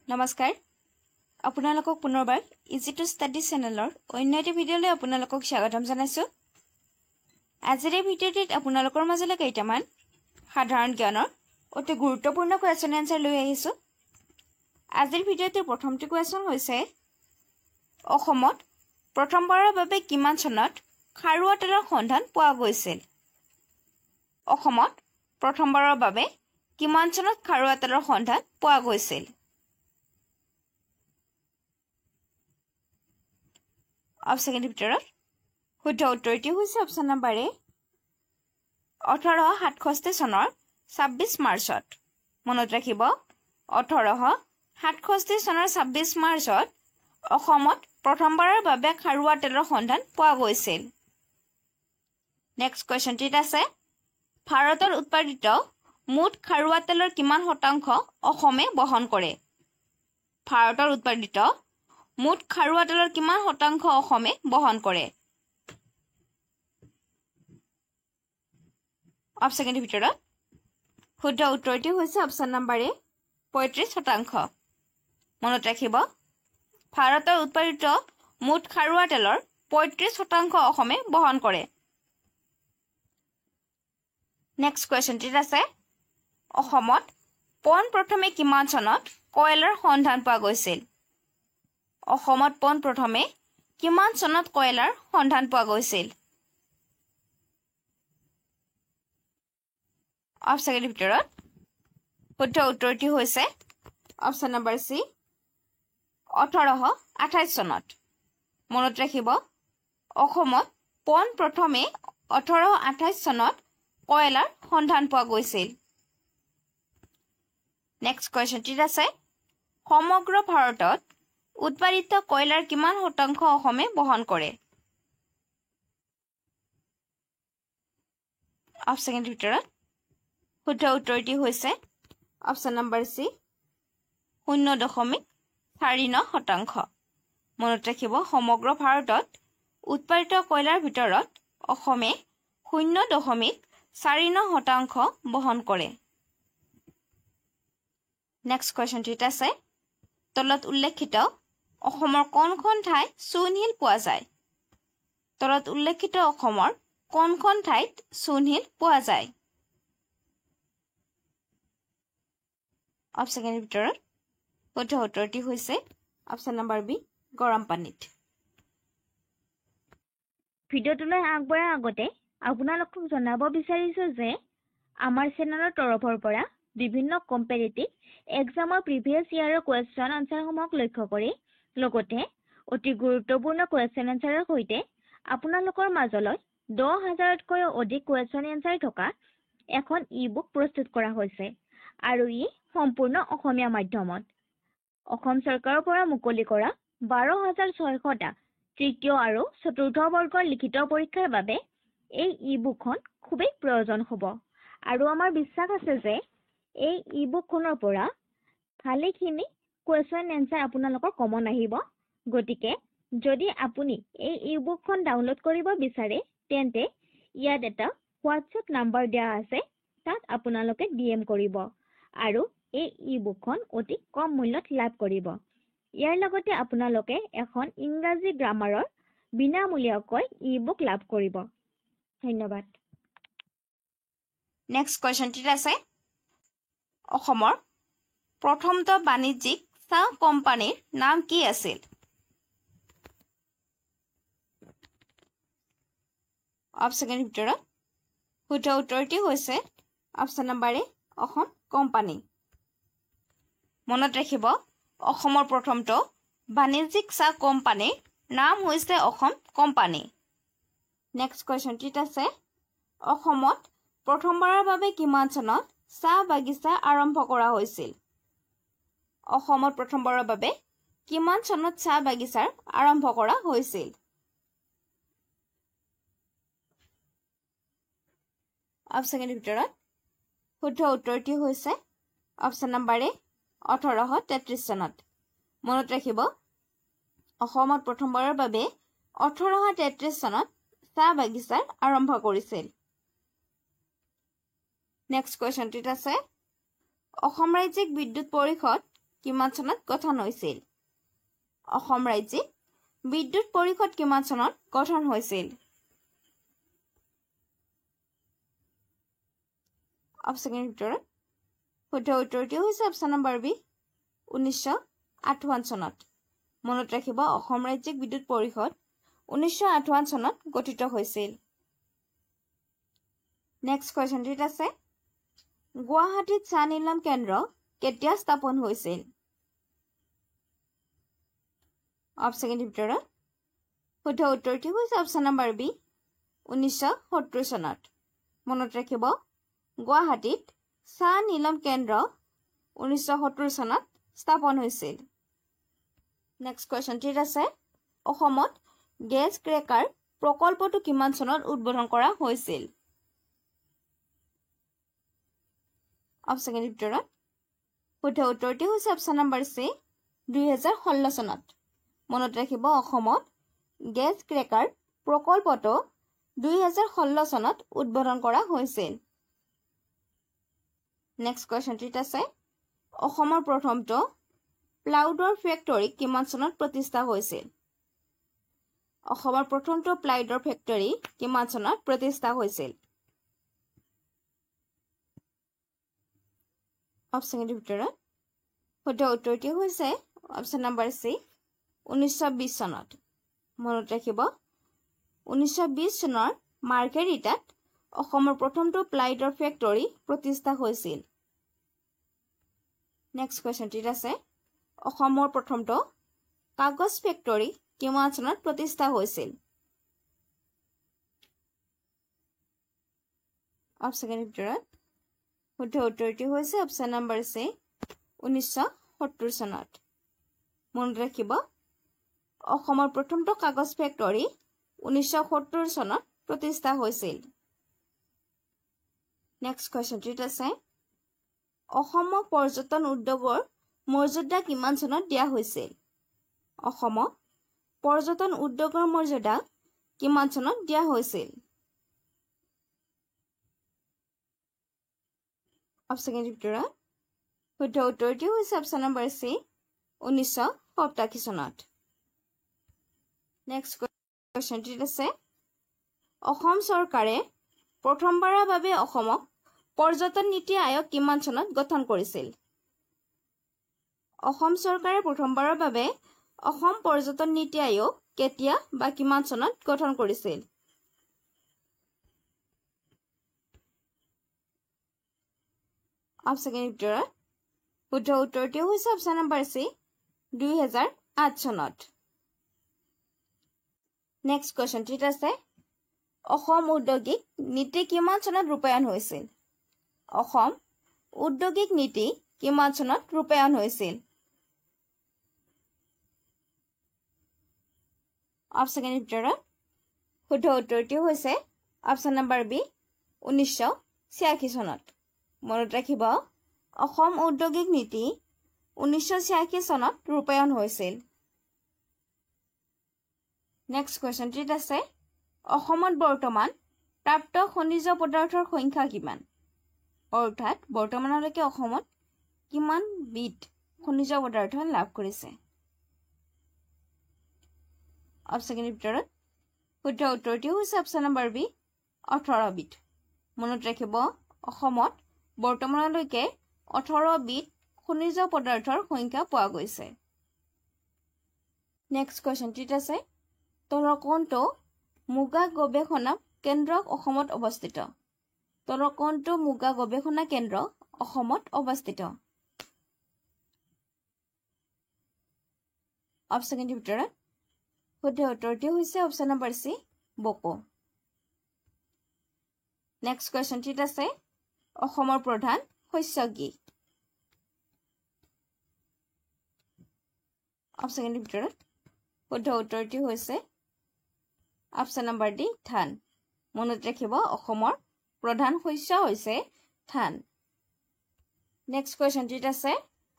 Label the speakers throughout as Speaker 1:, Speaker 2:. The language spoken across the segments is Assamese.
Speaker 1: নমস্কাৰ আপোনালোকক পুনৰবাৰ ইজি টু ষ্টাডি চেনেলৰ অন্য এটা ভিডিঅ'লৈ আপোনালোকক স্বাগতম জনাইছোঁ আজিৰ এই ভিডিঅ'টিত আপোনালোকৰ মাজলৈ কেইটামান সাধাৰণ জ্ঞানৰ অতি গুৰুত্বপূৰ্ণ কুৱেশ্যন এনসাৰ লৈ আহিছোঁ আজিৰ ভিডিঅ'টিৰ প্ৰথমটো কুৱেশ্যন হৈছে অসমত প্ৰথমবাৰৰ বাবে কিমান চনত খাৰুৱা তেলৰ সন্ধান পোৱা গৈছিল অসমত প্ৰথমবাৰৰ বাবে কিমান চনত খাৰুৱা তেলৰ সন্ধান পোৱা গৈছিল অপচনৰ ভিতৰত শুদ্ধ উত্তৰটি হৈছে অপচন নম্বৰ এ 1867 চনৰ 26 মাৰ্চত মনত ৰাখিব 1867 চনৰ 26 মাৰ্চত অসমত প্ৰথমবাৰৰ বাবে খাৰুৱা তেলৰ সন্ধান পোৱা গৈছিল নেক্সট কোৱেশ্যনটিত আছে ভাৰতৰ উৎপাদিত মুঠ খাৰুৱা তেলৰ কিমান শতাংশ অসমে বহন কৰে ভাৰতৰ উৎপাদিত মুঠ খাৰুৱা তেলৰ কিমান শতাংশ অসমে বহন কৰে অপচনৰ ভিতৰত শুদ্ধ উত্তৰটি হৈছে অপচন নম্বৰ এ 35% মনত ৰাখিব ভাৰতৰ উৎপাদিত মুঠ খাৰুৱা তেলৰ 35% অসমে বহন কৰে নেক্সট কোৱেশ্যনটিত আছে অসমত পোনপ্ৰথমে কিমান চনত কয়লাৰ সন্ধান পোৱা গৈছিল অসমত পোনপ্ৰথমে কিমান চনত কয়লাৰ সন্ধান পোৱা গৈছিল অপচনৰ ভিতৰত শুদ্ধ উত্তৰটি হৈছে অপচন নম্বৰ সি 1828 চনত মনত ৰাখিব অসমত পোনপ্ৰথমে 1828 চনত কয়লাৰ সন্ধান পোৱা গৈছিল নেক্সট কোৱেশ্যনটিত আছে সমগ্ৰ ভাৰতত উৎপাদিত কয়লাৰ কিমান শতাংশ অসমে বহন কৰে অপচনৰ ভিতৰত শুদ্ধ উত্তৰটি হৈছে অপচন নম্বৰ সি 0.49% মনত ৰাখিব সমগ্ৰ ভাৰতত উৎপাদিত কয়লাৰ ভিতৰত অসমে 0.49% বহন কৰে নেক্সট কোৱেশ্যনটিত আছে তলত উল্লেখিত অসমৰ কোনখন ঠাইত চূণশিল পোৱা যায় তলত উল্লেখিত অসমৰ কোনখন ঠাইত চূণশিল পোৱা যায় অপচনৰ ভিতৰত শুদ্ধ উত্তৰটি হৈছে অপচন নম্বৰ বি গৰম পানীত
Speaker 2: ভিডিঅ'টোলৈ আগবঢ়াৰ আগতে আপোনালোকক জনাব বিচাৰিছোঁ যে আমাৰ চেনেলৰ তৰফৰ পৰা বিভিন্ন কম্পেৰিটিভ এক্সামৰ প্ৰিভিয়াছ ইয়াৰৰ কুৱেশ্যন আনচাৰসমূহক লক্ষ্য কৰি লগতে অতি গুৰুত্বপূৰ্ণ কুৱেশ্যন আনচাৰৰ সৈতে আপোনালোকৰ মাজলৈ 10,000তকৈও অধিক কুৱেশ্যন আনচাৰ থকা এখন ই-বুক প্ৰস্তুত কৰা হৈছে আৰু ই সম্পূৰ্ণ অসমীয়া মাধ্যমত অসম চৰকাৰৰ পৰা মুকলি কৰা 12,600টা তৃতীয় আৰু চতুৰ্থ বৰ্গৰ লিখিত পৰীক্ষাৰ বাবে এই ই-বুকখন খুবেই প্ৰয়োজন হ'ব আৰু আমাৰ বিশ্বাস আছে যে এই ই-বুকখনৰ পৰা ভালেখিনি কুৱেশ্যন এনসাৰ আপোনালোকৰ কমন আহিব গতিকে যদি আপুনি এই ই-বুকখন ডাউনলোড কৰিব বিচাৰে তেন্তে ইয়াত এটা হোৱাটছএপ নাম্বাৰ দিয়া আছে তাত আপোনালোকে DM কৰিব আৰু এই ই-বুকখন অতি কম মূল্যত লাভ কৰিব ইয়াৰ লগতে আপোনালোকে এখন ইংৰাজী গ্ৰামাৰৰ বিনামূলীয়াকৈ ই-বুক লাভ কৰিব ধন্যবাদ
Speaker 1: নেক্সট কোৱেশ্যনটিত আছে অসমৰ প্ৰথমটো বাণিজ্যিক চাহ কোম্পানীৰ নাম কি আছিল অপচনৰ ভিতৰত শুদ্ধ উত্তৰটি হৈছে অপচন নম্বৰ এ অসম কোম্পানী মনত ৰাখিব অসমৰ প্ৰথমটো বাণিজ্যিক চাহ কোম্পানীৰ নাম হৈছে অসম কোম্পানী নেক্সট কুৱেশ্যনটিত আছে অসমত প্ৰথমবাৰৰ বাবে কিমান চনত চাহ বাগিচা আৰম্ভ কৰা হৈছিল অসমত প্ৰথমবাৰৰ বাবে কিমান চনত চাহ বাগিচাৰ আৰম্ভ কৰা হৈছিল অপচনৰ ভিতৰত শুদ্ধ উত্তৰটি হৈছে অপচন নম্বৰ এ 1833 চনত মনত ৰাখিব অসমত প্ৰথমবাৰৰ বাবে 1833 চনত চাহ বাগিচাৰ আৰম্ভ কৰিছিল নেক্সট কুৱেশ্যনটিত আছে অসম ৰাজ্যিক বিদ্যুৎ পৰিষদ কিমান চনত গঠন হৈছিল অসম ৰাজ্যিক বিদ্যুৎ পৰিষদ কিমান চনত গঠন হৈছিল অপচনৰ ভিতৰত শুদ্ধ উত্তৰটি হৈছে অপচন নম্বৰ বি 1958 চনত মনত ৰাখিব অসম ৰাজ্যিক বিদ্যুৎ পৰিষদ 1958 চনত গঠিত হৈছিল নেক্সট কোৱেশ্চনটিত আছে গুৱাহাটীত চাহ নিলাম কেন্দ্ৰ কেতিয়া স্থাপন হৈছিল অপচনৰ ভিতৰত শুদ্ধ উত্তৰটি হৈছে অপচন নম্বৰ বি 1970 চনত মনত ৰাখিব গুৱাহাটীত চাহ নিলাম কেন্দ্ৰ 1970 চনত স্থাপন হৈছিল নেক্সট কোৱেশ্চনটিত আছে অসমত গেছ ক্ৰেকাৰ প্ৰকল্পটো কিমান চনত উদ্বোধন কৰা হৈছিল অপচনৰ ভিতৰত শুদ্ধ উত্তৰটি হৈছে অপচন নম্বৰ চি 2016 চনত মনত ৰাখিব অসমত গেছ ক্ৰেকাৰ প্ৰকল্পটো 2016 চনত উদ্বোধন কৰা হৈছিল নেক্সট কোৱেশ্চনটিত আছে অসমৰ প্ৰথমটো প্লাউডৰ ফেক্টৰী কিমান চনত প্ৰতিষ্ঠা হৈছিল অসমৰ প্ৰথমটো প্লাউডৰ ফেক্টৰী কিমান চনত প্ৰতিষ্ঠা হৈছিল অপচনৰ ভিতৰত শুদ্ধ উত্তৰটি হৈছে অপচন নম্বৰ চি 1920 চনত মনত ৰাখিব 1920 চনৰ মাৰ্ঘেৰিটাত অসমৰ প্ৰথমটো প্লাউডৰ ফেক্টৰী প্ৰতিষ্ঠা হৈছিল নেক্সট কোৱেশ্চনটিত আছে অসমৰ প্ৰথমটো কাগজ ফেক্টৰী কিমান চনত প্ৰতিষ্ঠা হৈছিল অপচনৰ ভিতৰত শুদ্ধ উত্তৰটি হৈছে অপচন নম্বৰ চি 1970 চনত মনত ৰাখিব অসমৰ প্ৰথমটো কাগজ ফেক্টৰী 1970 চনত প্ৰতিষ্ঠা হৈছিল নেক্সট কোৱেশ্চনটিত আছে অসমক পৰ্যটন উদ্যোগৰ মৰ্যাদা কিমান চনত দিয়া হৈছিল অসমক পৰ্যটন উদ্যোগৰ মৰ্যাদা কিমান চনত দিয়া হৈছিল অপচনৰ ভিতৰত শুদ্ধ উত্তৰটি হৈছে অপচন নম্বৰ চি 1987 চনত নেক্সট কোৱেশ্চনটিত আছে অসম চৰকাৰে প্ৰথমবাৰৰ বাবে অসমক পৰ্যটন নীতি আয়োগ কিমান চনত গঠন কৰিছিল অসম চৰকাৰে প্ৰথমবাৰৰ বাবে অসম পৰ্যটন নীতি আয়োগ কেতিয়া বা কিমান চনত গঠন কৰিছিল অপচনৰ ভিতৰত শুদ্ধ উত্তৰটি হৈছে অপচন নম্বৰ চি 2008 চনত নেক্সট কোৱেশ্চনটিত আছে অসম ঔদ্যোগিক নীতি কিমান চনত ৰূপায়ণ হৈছিল অসম ঔদ্যোগিক নীতি কিমান চনত ৰূপায়ণ হৈছিল অপচনৰ ভিতৰত শুদ্ধ উত্তৰটি হৈছে অপচন নম্বৰ বি 1986 চনত মনত ৰাখিব অসম ঔদ্যোগিক নীতি 1986 চনত ৰূপায়ণ হৈছিল নেক্সট কোৱেশ্চনটিত আছে অসমত বৰ্তমান প্ৰাপ্ত খনিজ পদাৰ্থৰ সংখ্যা কিমান অৰ্থাৎ বৰ্তমানলৈকে অসমত কিমান বিধ খনিজ পদাৰ্থ লাভ কৰিছে অপচনৰ ভিতৰত শুদ্ধ উত্তৰটি হৈছে অপচন নম্বৰ বি 18 বিধ মনত ৰাখিব অসমত বৰ্তমানলৈকে 18 বিধ খনিজ পদাৰ্থৰ সংখ্যা পোৱা গৈছে নেক্সট কোৱেশ্চনটিত আছে তলকণ্টো মুগা গৱেষণা কেন্দ্ৰ অসমত অৱস্থিত তলকণ্টো মুগা গৱেষণা কেন্দ্ৰ অসমত অৱস্থিত অপচনৰ ভিতৰত শুদ্ধ উত্তৰটি হৈছে অপচন নম্বৰ চি বকো নেক্সট কোৱেশ্চনটিত আছে অসমৰ প্ৰধান শস্য কি অপচনৰ ভিতৰত শুদ্ধ উত্তৰটি হৈছে অপচন নম্বৰ ডি ধান মনত ৰাখিব অসমৰ প্ৰধান শস্য হৈছে ধান নেক্সট কোৱেশ্চনটিত আছে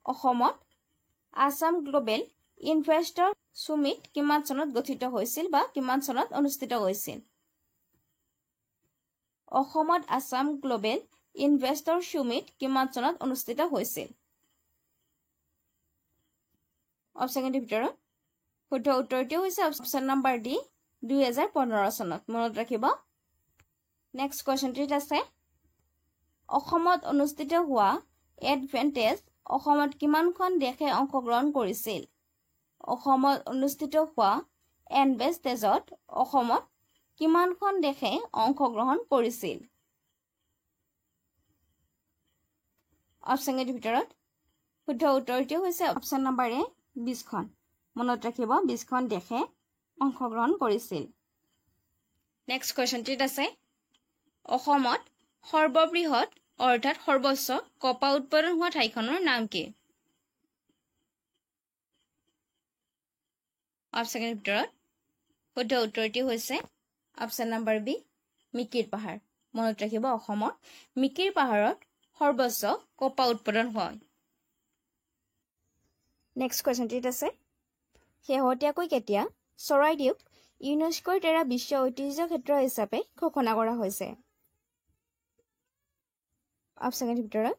Speaker 1: অসমত আসাম গ্লোবেল ইনভেষ্টৰ সুমিত কিমান চনত গঠিত হৈছিল বা কিমান চনত অনুষ্ঠিত হৈছিল অসমত আসাম গ্লোবেল ইনভেষ্টৰ সুমিত কিমান চনত অনুষ্ঠিত হৈছিল অপশ্যনকেইটিৰ ভিতৰত শুদ্ধ উত্তৰটি হৈছে অপশ্যন নম্বৰ ডি 2015 চনত মনত ৰাখিব নেক্সট কোৱেশ্চনটিত আছে অসমত অনুষ্ঠিত হোৱা এডভেন্টেজ অসমত কিমানখন দেশে অংশগ্ৰহণ কৰিছিল অসমত অনুষ্ঠিত হোৱা এডভেন্টেজত অসমত কিমানখন দেশে অংশগ্ৰহণ কৰিছিল অপশ্যনকেইটিৰ ভিতৰত শুদ্ধ উত্তৰটি হৈছে অপশ্যন নম্বৰ এ 20খন মনত ৰাখিব 20খন দেশে অংশগ্ৰহণ কৰিছিল নেক্সট কোৱেশ্চনটিত আছে অসমত সৰ্ববৃহৎ অৰ্থাৎ সৰ্বোচ্চ কপাহ উৎপাদন হোৱা ঠাইখনৰ নাম কি অপশ্যনকেইটিৰ ভিতৰত শুদ্ধ উত্তৰটি হৈছে অপশ্যন নম্বৰ বি মিকিৰ পাহাৰ মনত ৰাখিব অসমৰ মিকিৰ পাহাৰত সৰ্বোচ্চ কপাহ উৎপাদন হয় নেক্সট কোৱেশ্চনটিত আছে শেহতীয়াকৈ কেতিয়া চৰাইদেউক ইউনেস্কোৰ দ্বাৰা বিশ্ব ঐতিহ্য ক্ষেত্ৰ হিচাপে ঘোষণা কৰা হৈছে অপশ্যনকেইটিৰ ভিতৰত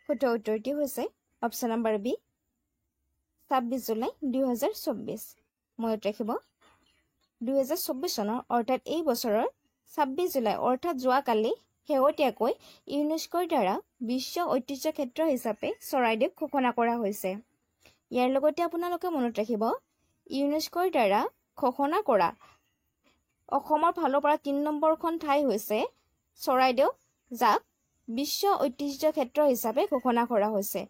Speaker 1: শুদ্ধ উত্তৰটি হৈছে অপশ্যন নম্বৰ বি 26 জুলাই 2024 মনত ৰাখিব 2024 চনৰ অৰ্থাৎ এই বছৰৰ 26 জুলাই অৰ্থাৎ যোৱাকালি শেহতীয়াকৈ ইউনেস্কোৰ দ্বাৰা বিশ্ব ঐতিহ্য ক্ষেত্ৰ হিচাপে চৰাইদেউক ঘোষণা কৰা হৈছে ইয়াৰ লগতে আপোনালোকে মনত ৰাখিব ইউনেস্কোৰ দ্বাৰা ঘোষণা কৰা অসমৰ ফালৰ পৰা 3 নম্বৰখন ঠাই হৈছে চৰাইদেউ যাক বিশ্ব ঐতিহ্য ক্ষেত্ৰ হিচাপে ঘোষণা কৰা হৈছে